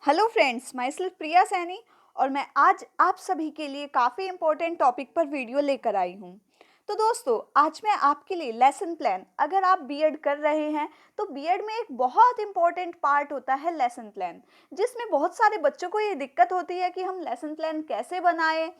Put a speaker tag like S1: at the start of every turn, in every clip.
S1: Hello friends, my self प्रिया सैनी और मैं आज आप सभी के लिए काफ़ी इम्पोर्टेंट टॉपिक पर वीडियो लेकर आई हूँ। तो दोस्तों, आज मैं आपके लिए लेसन प्लान, अगर आप बीएड कर रहे हैं तो बीएड में एक बहुत इम्पोर्टेंट पार्ट होता है लेसन प्लान, जिसमें बहुत सारे बच्चों को ये दिक्कत होती है कि हम लेसन प्लान कैसे बनाएं,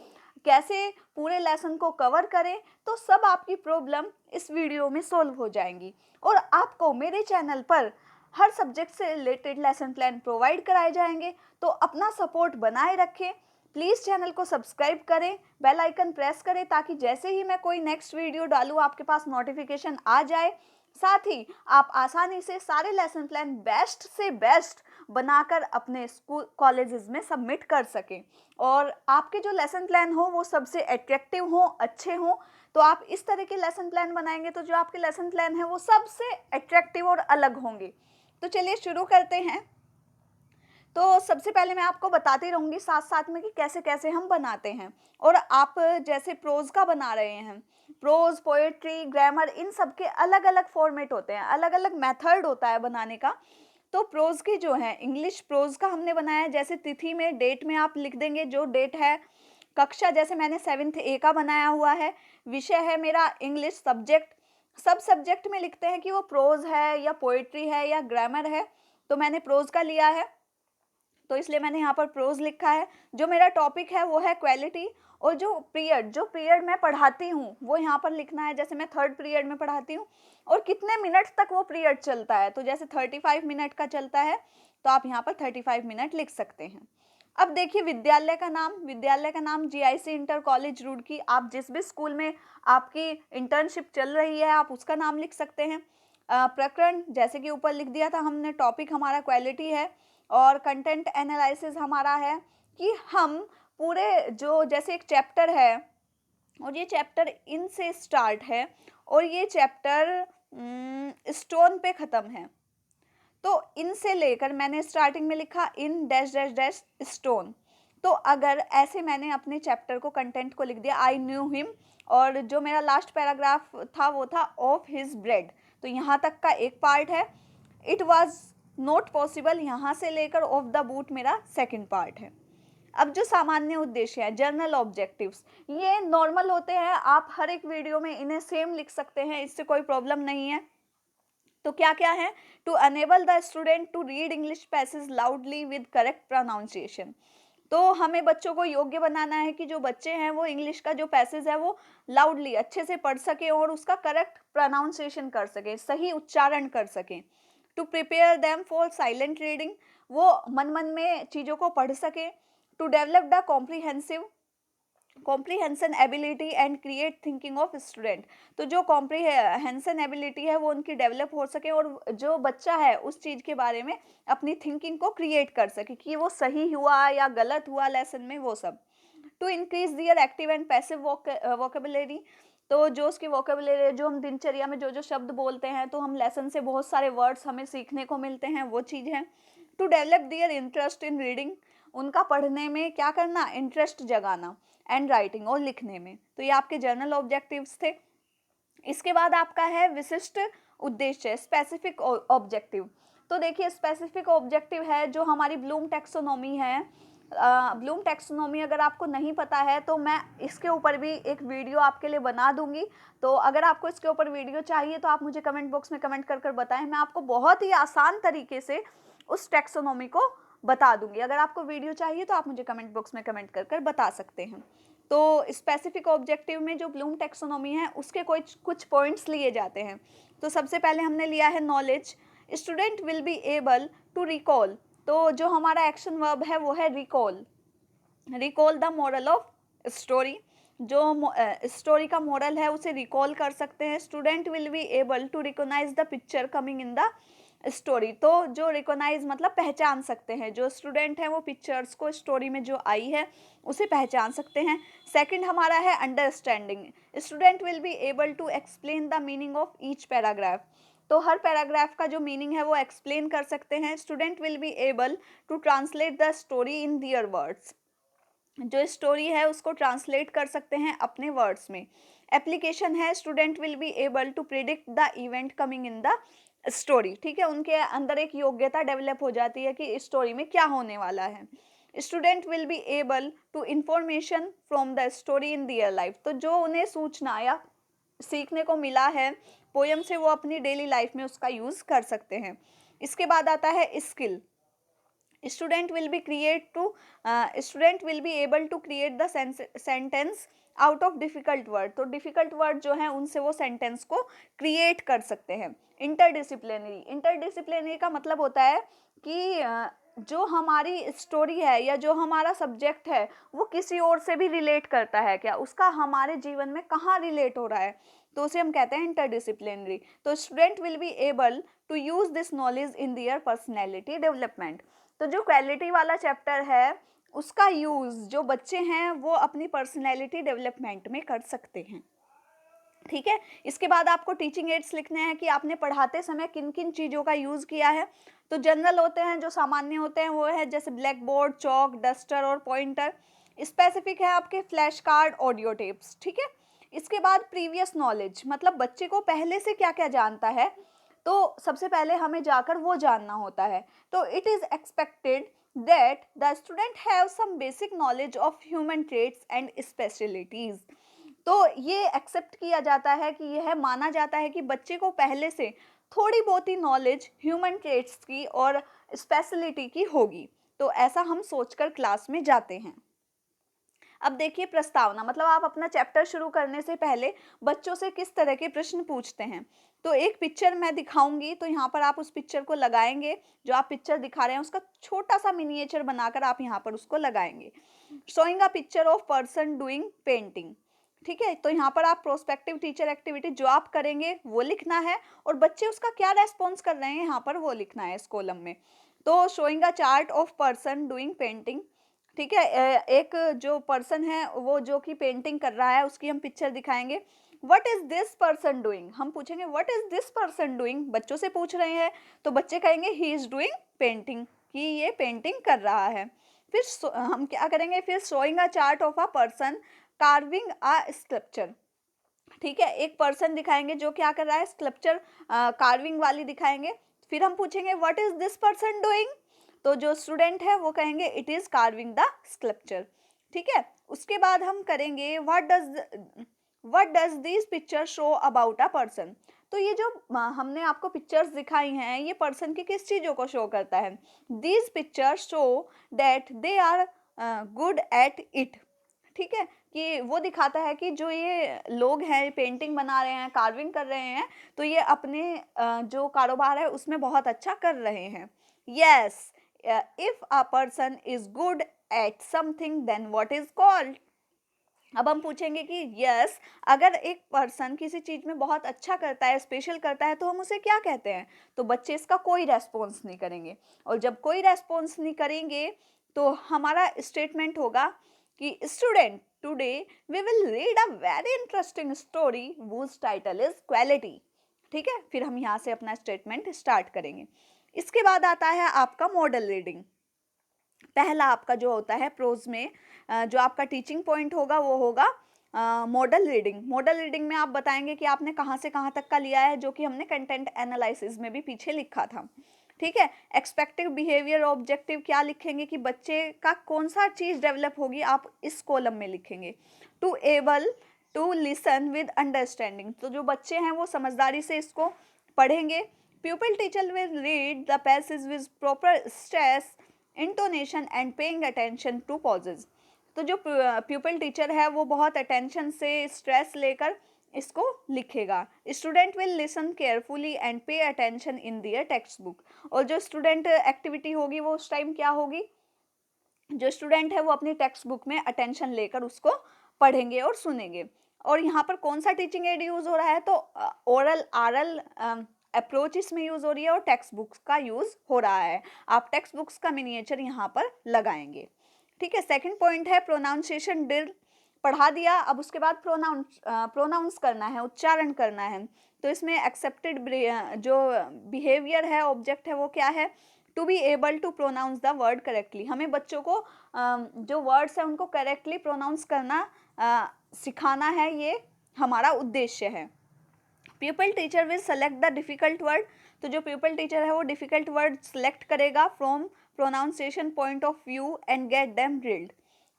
S1: कैसे पूरे लेसन को कवर करें। तो सब आपकी प्रॉब्लम इस वीडियो में सॉल्व हो जाएंगी और आपको मेरे चैनल पर हर सब्जेक्ट से रिलेटेड लेसन प्लान प्रोवाइड कराए जाएंगे। तो अपना सपोर्ट बनाए रखें, प्लीज़ चैनल को सब्सक्राइब करें, बेल आइकन प्रेस करें ताकि जैसे ही मैं कोई नेक्स्ट वीडियो डालूँ आपके पास नोटिफिकेशन आ जाए। साथ ही आप आसानी से सारे लेसन प्लान बेस्ट से बेस्ट बनाकर अपने स्कूल कॉलेजेस में सबमिट कर सकें और आपके जो लेसन प्लान हो वो सबसे अट्रैक्टिव हो, अच्छे हों। तो आप इस तरह के लेसन प्लान बनाएंगे तो जो आपके लेसन प्लान है वो सबसे अट्रैक्टिव और अलग होंगे। तो चलिए शुरू करते हैं। तो सबसे पहले मैं आपको बताती रहूँगी साथ साथ में कि कैसे कैसे हम बनाते हैं। और आप जैसे प्रोज का बना रहे हैं, प्रोज, पोएट्री, ग्रामर, इन सब के अलग अलग फॉर्मेट होते हैं, अलग अलग मेथड होता है बनाने का। तो प्रोज की जो है, इंग्लिश प्रोज का हमने बनाया है। जैसे तिथि में, डेट में आप लिख देंगे जो डेट है। कक्षा जैसे मैंने 7th ए का बनाया हुआ है। विषय है मेरा इंग्लिश सब्जेक्ट। सब सब्जेक्ट में लिखते हैं कि वो प्रोज है या पोएट्री है या ग्रामर है। तो मैंने प्रोज का लिया है तो इसलिए मैंने यहाँ पर प्रोज लिखा है। जो मेरा टॉपिक है वो है क्वालिटी। और जो पीरियड मैं पढ़ाती हूँ वो यहाँ पर लिखना है। जैसे मैं 3rd पीरियड में पढ़ाती हूँ और कितने मिनट तक वो पीरियड चलता है। तो जैसे 35 मिनट का चलता है तो आप यहाँ पर 35 मिनट लिख सकते हैं। अब देखिए, विद्यालय का नाम जीआईसी इंटर कॉलेज रुड़की। आप जिस भी स्कूल में आपकी इंटर्नशिप चल रही है आप उसका नाम लिख सकते हैं। प्रकरण जैसे कि ऊपर लिख दिया था हमने, टॉपिक हमारा क्वालिटी है और कंटेंट एनालिसिस हमारा है कि हम पूरे जो जैसे एक चैप्टर है और ये चैप्टर इन से स्टार्ट है और ये चैप्टर स्टोन पे ख़त्म है। तो इन से लेकर मैंने स्टार्टिंग में लिखा in dash dash dash stone. तो अगर ऐसे मैंने अपने चैप्टर को, कंटेंट को लिख दिया आई न्यू हिम, और जो मेरा लास्ट पैराग्राफ था वो था ऑफ हिज ब्रेड। तो यहाँ तक का एक पार्ट है। इट वॉज नॉट पॉसिबल, यहाँ से लेकर ऑफ द बूट मेरा सेकेंड पार्ट है। अब जो सामान्य उद्देश्य है, जर्नल ऑब्जेक्टिव्स, ये नॉर्मल होते हैं। आप हर एक वीडियो में इन्हें सेम लिख सकते हैं, इससे कोई प्रॉब्लम नहीं है। तो क्या क्या है? To enable the student to read English passage loudly with correct pronunciation. तो हमें बच्चों को योग्य बनाना है कि जो बच्चे हैं वो इंग्लिश का जो पैसेज है वो लाउडली अच्छे से पढ़ सके और उसका करेक्ट प्रोनाउंसिएशन कर सके, सही उच्चारण कर सके। To prepare them for silent reading, वो मन मन में चीज़ों को पढ़ सके। To develop the comprehension ability and create thinking of student. तो जो कॉम्प्रीहेंशन एबिलिटी है वो उनकी डेवलप हो सके और जो बच्चा है उस चीज़ के बारे में अपनी थिंकिंग को क्रिएट कर सके कि वो सही हुआ या गलत हुआ लेसन में, वो सब। To increase their active and passive vocabulary. तो जो उसकी वोकेबुलरी, जो हम दिनचर्या में जो जो शब्द बोलते हैं तो हम लेसन से बहुत सारे वर्ड्स हमें सीखने को मिलते हैं, वो चीज़ है। To develop their interest in reading, उनका पढ़ने में क्या करना, इंटरेस्ट जगाना। एंड राइटिंग, और लिखने में। तो ये आपके जर्नल ऑब्जेक्टिव्स थे। इसके बाद आपका है विशिष्ट उद्देश्य, स्पेसिफिक ऑब्जेक्टिव। तो देखिए, स्पेसिफिक ऑब्जेक्टिव है जो हमारी ब्लूम टैक्सोनॉमी है। ब्लूम टैक्सोनॉमी अगर आपको नहीं पता है तो मैं इसके ऊपर भी एक वीडियो आपके लिए बना दूंगी। तो अगर आपको इसके ऊपर वीडियो चाहिए तो आप मुझे कमेंट बॉक्स में कमेंट कर कर बताएं, मैं आपको बहुत ही आसान तरीके से उस टैक्सोनॉमी को बता दूंगी। अगर आपको वीडियो चाहिए तो आप मुझे कमेंट बॉक्स में कमेंट कर कर बता सकते हैं। तो स्पेसिफिक ऑब्जेक्टिव में जो ब्लूम टैक्सोनॉमी है उसके कुछ पॉइंट्स लिए जाते हैं। तो सबसे पहले हमने लिया है knowledge. Student will be able to recall. तो जो हमारा एक्शन वर्ब है वो है recall. Recall the moral of story, जो स्टोरी का मॉरल है उसे रिकॉल कर सकते हैं। Student will be able to recognize the picture coming in the story. तो जो रिकोनाइज मतलब पहचान सकते हैं, जो स्टूडेंट हैं वो पिक्चर्स को स्टोरी में जो आई है उसे पहचान सकते हैं। सेकंड हमारा है understanding. Student will be able to explain the meaning of each paragraph. तो हर पैराग्राफ का जो मीनिंग है वो एक्सप्लेन कर सकते हैं। Student will be able to translate the story in their words. जो स्टोरी है उसको ट्रांसलेट कर सकते हैं अपने वर्ड्स में। एप्लीकेशन है, student will be able to predict the event coming in the story, ठीक है, उनके अंदर एक योग्यता डेवलप हो जाती है कि स्टोरी में क्या होने वाला है। Student will be able to information from the story in their life, तो जो उन्हें सूचना या सीखने को मिला है पोयम से वो अपनी डेली लाइफ में उसका यूज कर सकते हैं। इसके बाद आता है skill. Student will be create to student will be able to create the sentence out of difficult word, तो डिफिकल्ट वर्ड जो है उनसे वो सेंटेंस को क्रिएट कर सकते हैं। इंटरडिसिप्लिनरी का मतलब होता है कि जो हमारी स्टोरी है या जो हमारा सब्जेक्ट है वो किसी और से भी रिलेट करता है क्या, उसका हमारे जीवन में कहाँ रिलेट हो रहा है, तो उसे हम कहते हैं इंटरडिसिप्लिनरी। तो student will be able to use this knowledge in their personality development, तो जो क्वालिटी वाला चैप्टर है उसका यूज जो बच्चे हैं वो अपनी पर्सनैलिटी डेवलपमेंट में कर सकते हैं। ठीक है, इसके बाद आपको टीचिंग एड्स लिखने हैं कि आपने पढ़ाते समय किन किन चीज़ों का यूज़ किया है। तो जनरल होते हैं, जो सामान्य होते हैं वो है जैसे ब्लैक बोर्ड, चौक, डस्टर और पॉइंटर। स्पेसिफिक है आपके फ्लैश कार्ड, ऑडियो टेप्स। ठीक है, इसके बाद प्रीवियस नॉलेज, मतलब बच्चे को पहले से क्या क्या जानता है, तो सबसे पहले हमें जाकर वो जानना होता है। तो it is expected that the student have some basic knowledge of human traits and specialities, तो ये एक्सेप्ट किया जाता है कि यह माना जाता है कि बच्चे को पहले से थोड़ी बहुत ही नॉलेज ह्यूमन ट्रेट्स की और स्पेशलिटी की होगी, तो ऐसा हम सोचकर क्लास में जाते हैं। अब देखिए प्रस्तावना, मतलब आप अपना चैप्टर शुरू करने से पहले बच्चों से किस तरह के प्रश्न पूछते हैं। तो एक पिक्चर मैं दिखाऊंगी, तो यहाँ पर आप उस पिक्चर को लगाएंगे, जो आप पिक्चर दिखा रहे हैं उसका छोटा सा मिनिएचर बनाकर आप यहाँ पर उसको लगाएंगे। Showing a picture of person doing painting, ठीक है, तो यहाँ पर आप प्रोस्पेक्टिव टीचर एक्टिविटी जो आप करेंगे वो लिखना है और बच्चे उसका क्या रेस्पॉन्स कर रहे हैं यहाँ पर वो लिखना है इस कॉलम में। तो showing a chart of person doing painting, ठीक है, एक जो पर्सन है वो जो कि पेंटिंग कर रहा है उसकी हम पिक्चर दिखाएंगे। What is this person doing, हम पूछेंगे what is this person doing, बच्चों से पूछ रहे हैं, तो बच्चे कहेंगे ही इज डूइंग पेंटिंग, कि ये पेंटिंग कर रहा है। फिर हम क्या करेंगे, फिर showing a chart of a person carving a sculpture, ठीक है, एक पर्सन दिखाएंगे जो क्या कर रहा है, स्कल्पचर कार्विंग वाली दिखाएंगे। फिर हम पूछेंगे what is this person doing, तो जो स्टूडेंट है वो कहेंगे it is carving the sculpture. ठीक है, उसके बाद हम करेंगे what does this picture show about a person, तो ये जो हमने आपको पिक्चर्स दिखाई हैं ये पर्सन की किस चीज़ों को शो करता है। These pictures show that they are good at it, ठीक है, कि वो दिखाता है कि जो ये लोग हैं पेंटिंग बना रहे हैं, कार्विंग कर रहे हैं, तो ये अपने जो कारोबार है उसमें बहुत अच्छा कर रहे हैं। Yes, if a person is good at something then what is called, अब हम पूछेंगे कि यस, अगर एक पर्सन किसी चीज में बहुत अच्छा करता है, स्पेशल करता है, तो हम उसे क्या कहते हैं, तो बच्चे इसका कोई रेस्पॉन्स नहीं करेंगे, और जब कोई रेस्पॉन्स नहीं करेंगे तो हमारा स्टेटमेंट होगा कि student today we will read a very interesting story whose title is quality. ठीक है, फिर हम यहाँ से अपना स्टेटमेंट स्टार्ट करेंगे। इसके बाद आता है आपका मॉडल रीडिंग। पहला आपका जो होता है प्रोज में जो आपका टीचिंग पॉइंट होगा वो होगा मॉडल रीडिंग। मॉडल रीडिंग में आप बताएंगे कि आपने कहाँ से कहाँ तक का लिया है, जो कि हमने कंटेंट एनालिसिस में भी पीछे लिखा था। ठीक है, एक्सपेक्टेड बिहेवियर ऑब्जेक्टिव क्या लिखेंगे कि बच्चे का कौन सा चीज़ डेवलप होगी, आप इस कॉलम में लिखेंगे। To able to listen with understanding, तो जो बच्चे हैं वो समझदारी से इसको पढ़ेंगे। Pupil teacher will read the passage with proper stress intonation and paying attention to pauses, तो जो प्यूपिल टीचर है वो बहुत अटेंशन से स्ट्रेस लेकर इसको लिखेगा। Student will listen carefully and pay attention in their text book, और जो स्टूडेंट एक्टिविटी होगी वो उस टाइम क्या होगी, जो स्टूडेंट है वो अपनी टेक्स्ट बुक में अटेंशन लेकर उसको पढ़ेंगे और सुनेंगे। और यहाँ पर कौन सा टीचिंग एड यूज हो रहा है, तो ओरल आरल अप्रोच इसमें यूज हो रही है और टेक्स्ट बुक्स का यूज हो रहा है। आप टेक्स्ट बुक्स का मिनिएचर यहाँ पर लगाएंगे। ठीक है, सेकंड पॉइंट है प्रोनाउंसिएशन ड्रिल। पढ़ा दिया, अब उसके बाद प्रोनाउंस करना है, उच्चारण करना है। तो इसमें एक्सेप्टेड जो बिहेवियर है, ऑब्जेक्ट है, वो क्या है, to be able to pronounce the word correctly. हमें बच्चों को जो वर्ड्स हैं उनको करेक्टली प्रोनाउंस करना सिखाना है, ये हमारा उद्देश्य है। People teacher will select the difficult word, तो जो प्यूपल टीचर है वो डिफ़िकल्ट वर्ड सेलेक्ट करेगा from pronunciation point of view and get them drilled,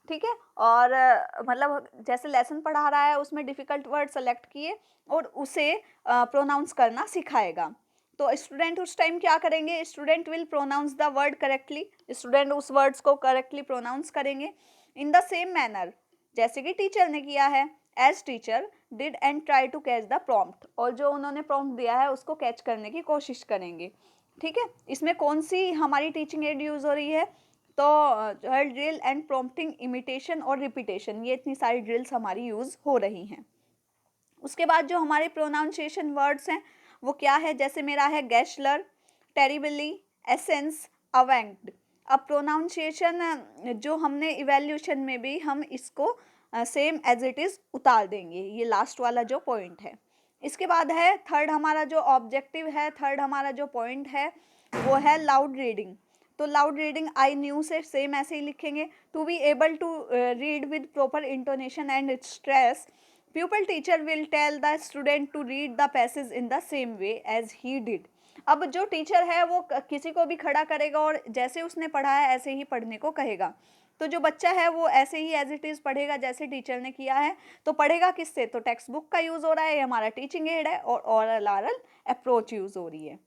S1: ठीक है। और मतलब जैसे लेसन पढ़ा रहा है उसमें डिफ़िकल्ट वर्ड सेलेक्ट किए और उसे प्रोनाउंस करना सिखाएगा। तो स्टूडेंट उस टाइम क्या करेंगे, student will pronounce the word correctly, student उस वर्ड्स को करेक्टली प्रोनाउंस करेंगे इन द सेम मैनर जैसे कि टीचर ने किया है, as teacher did and try to catch the prompt, और जो उन्होंने प्रॉम्प्ट दिया है उसको कैच करने की कोशिश करेंगे, ठीक है। इसमें कौन सी हमारी टीचिंग एड यूज़ हो रही है, तो जो है ड्रिल एंड प्रॉम्प्टिंग, इमिटेशन और रिपीटेशन, ये इतनी सारी ड्रिल्स हमारी यूज़ हो रही हैं। उसके बाद जो हमारे प्रोनाउंसिएशन वर्ड्स हैं वो क्या है, जैसे मेरा है गैशलर, टेरिबली, एसेंस, अवेंक्ड। अब प्रोनाउंसिएशन जो हमने इवैल्यूएशन में भी हम इसको सेम एज इट इज़ उतार देंगे, ये लास्ट वाला जो पॉइंट है। इसके बाद है थर्ड हमारा जो ऑब्जेक्टिव है, थर्ड हमारा जो पॉइंट है वो है लाउड रीडिंग। तो लाउड रीडिंग आई न्यू से सेम ऐसे ही लिखेंगे, to be able to read with proper intonation and stress, pupil teacher will tell the student to read the passage in the same way as he did। अब जो teacher है वो किसी को भी खड़ा करेगा और जैसे उसने पढ़ा है ऐसे ही पढ़ने को कहेगा। तो जो बच्चा है वो ऐसे ही एज इट इज़ पढ़ेगा जैसे टीचर ने किया है। तो पढ़ेगा किससे, तो टेक्स्ट बुक का यूज़ हो रहा है, ये हमारा टीचिंग एड है, और ओरल अप्रोच यूज़ हो रही है।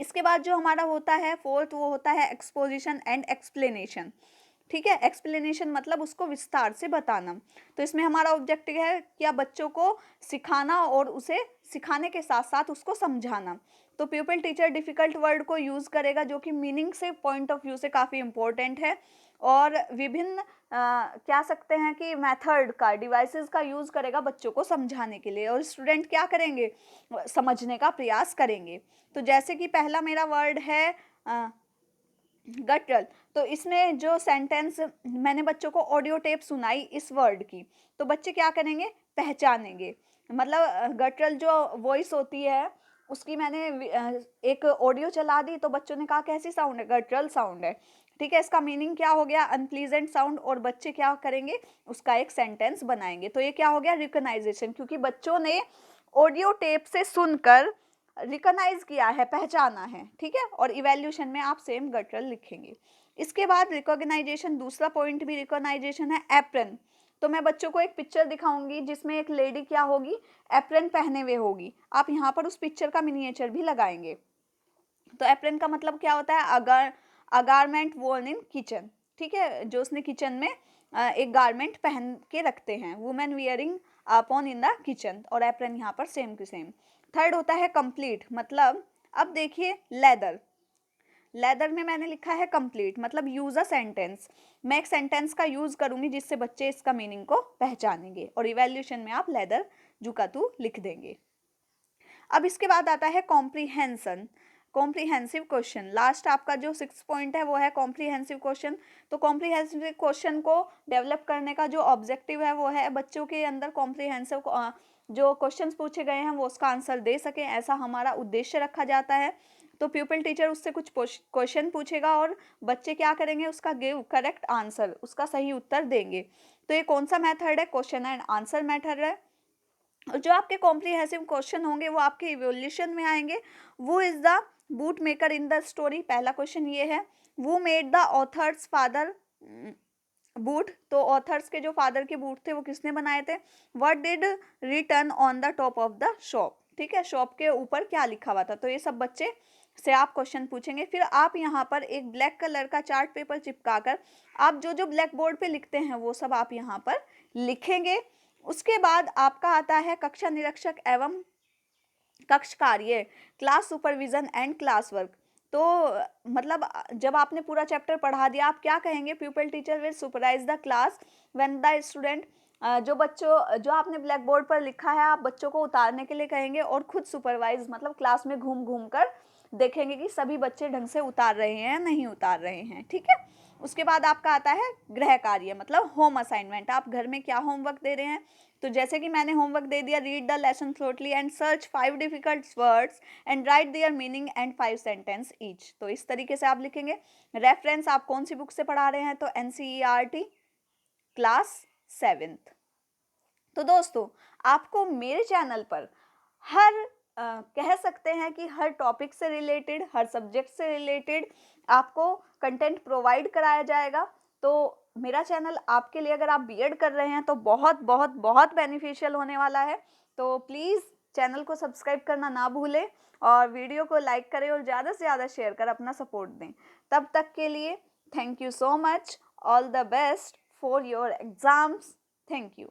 S1: इसके बाद जो हमारा होता है फोर्थ, वो होता है एक्सपोजिशन एंड एक्सप्लेनेशन, ठीक है। एक्सप्लेनेशन मतलब उसको विस्तार से बताना। तो इसमें हमारा ऑब्जेक्टिव है क्या, बच्चों को सिखाना और उसे सिखाने के साथ साथ उसको समझाना। तो प्यूपिल टीचर डिफ़िकल्ट वर्ड को यूज़ करेगा जो कि मीनिंग से पॉइंट ऑफ व्यू से काफ़ी इंपॉर्टेंट है, और विभिन्न क्या सकते हैं कि मेथड का, डिवाइसेस का यूज़ करेगा बच्चों को समझाने के लिए, और स्टूडेंट क्या करेंगे, समझने का प्रयास करेंगे। तो जैसे कि पहला मेरा वर्ड है गटरल, तो इसमें जो सेंटेंस मैंने बच्चों को ऑडियो टेप सुनाई इस वर्ड की, तो बच्चे क्या करेंगे, पहचानेंगे। मतलब गटरल जो वॉइस होती है उसकी मैंने एक ऑडियो चला दी, तो बच्चों ने कहा कैसी साउंड है, गटरल साउंड है, ठीक है। इसका मीनिंग क्या हो गया, अनप्लीजेंट साउंड, और बच्चे क्या करेंगे, उसका एक सेंटेंस बनाएंगे। तो ये क्या हो गया, रिकॉग्नाइजेशन, क्योंकि बच्चों ने ऑडियो टेप से सुनकर रिकॉग्नाइज किया है, पहचाना है, ठीक है। और इवैल्यूएशन में आप सेम गटरल लिखेंगे। इसके बाद रिकॉग्नाइजेशन, दूसरा पॉइंट भी रिकॉग्नाइजेशन है, एप्रन। तो मैं बच्चों को एक पिक्चर दिखाऊंगी जिसमें एक लेडी क्या होगी, एप्रन पहने हुए होगी। आप यहाँ पर उस पिक्चर का मिनिएचर भी लगाएंगे। तो एप्रन का मतलब क्या होता है, अगारमेंट वोर्न इन किचन, ठीक है, जो उसने किचन में एक गारमेंट पहन के रखते हैं, women wearing upon in the kitchen, और एप्रन यहाँ पर सेम टू सेम। थर्ड होता है कंप्लीट, मतलब अब देखिए लेदर, लेदर में मैंने लिखा है कंप्लीट, मतलब यूज अ सेंटेंस। मैं एक सेंटेंस का यूज करूंगी जिससे बच्चे इसका मीनिंग को पहचानेंगे, और इवैल्यूएशन में आप लेदर जुकातू लिख देंगे। अब इसके बाद आता है कॉम्प्रीहेंशन, कॉम्प्रीहेंसिव क्वेश्चन। लास्ट आपका जो 6 पॉइंट है वो है कॉम्प्रीहेंसिव क्वेश्चन। तो कॉम्प्रीहेंसिव क्वेश्चन को डेवलप करने का जो ऑब्जेक्टिव है वो है बच्चों के अंदर कॉम्प्रीहेंसिव जो क्वेश्चंस पूछे गए हैं वो उसका आंसर दे सकें, ऐसा हमारा उद्देश्य रखा जाता है। तो प्यूपिल टीचर उससे कुछ क्वेश्चन पूछेगा और बच्चे क्या करेंगे, उसका गिव करेक्ट आंसर, उसका सही उत्तर देंगे। तो ये कौन सा मेथड है, क्वेश्चन एंड आंसर मेथड है। और जो आपके कॉम्प्रीहेंसिव क्वेश्चन होंगे वो आपके इवोल्यूशन में आएंगे। वो is the boot maker in the story, पहला क्वेश्चन ये है। वो made the author's father boot, तो ऑथर्स के जो फादर के बूट थे वो किसने बनाए थे। What did return on the top of the shop, ठीक है, शॉप के ऊपर क्या लिखा हुआ था। तो ये सब बच्चे से आप क्वेश्चन पूछेंगे। फिर आप यहाँ पर एक ब्लैक कलर का चार्ट पेपर चिपकाकर आप जो जो ब्लैक बोर्ड पे लिखते हैं वो सब आप यहाँ पर लिखेंगे। उसके बाद आपका आता है कक्षा निरीक्षक एवं कक्ष कार्य, class supervision and class work. तो मतलब जब आपने पूरा चैप्टर पढ़ा दिया आप क्या कहेंगे, प्यूपिल teacher will supervise the class when the student, जो आपने ब्लैक बोर्ड पर लिखा है आप बच्चों को उतारने के लिए कहेंगे, और खुद सुपरवाइज मतलब क्लास में घूम घूम कर देखेंगे कि सभी बच्चे ढंग से उतार रहे हैं या नहीं उतार रहे हैं, ठीक है। उसके बाद आपका आता है गृह कार्य, मतलब होम असाइनमेंट, आप घर में क्या होमवर्क दे रहे हैं। तो जैसे कि मैंने होमवर्क दे दिया, read the lesson thoroughly and search 5 difficult words and write their meaning and 5 sentence each. तो इस तरीके से आप लिखेंगे। रेफरेंस आप कौन सी बुक से पढ़ा रहे हैं, तो NCERT क्लास 7th। तो दोस्तों आपको मेरे चैनल पर हर कह सकते हैं कि हर टॉपिक से रिलेटेड, हर सब्जेक्ट से रिलेटेड आपको कंटेंट प्रोवाइड कराया जाएगा। तो मेरा चैनल आपके लिए, अगर आप बीएड कर रहे हैं तो बहुत बहुत बहुत बेनिफिशियल होने वाला है। तो प्लीज़ चैनल को सब्सक्राइब करना ना भूलें और वीडियो को लाइक करें और ज़्यादा से ज़्यादा शेयर कर अपना सपोर्ट दें। तब तक के लिए thank you so much. All the best for your exams. Thank you.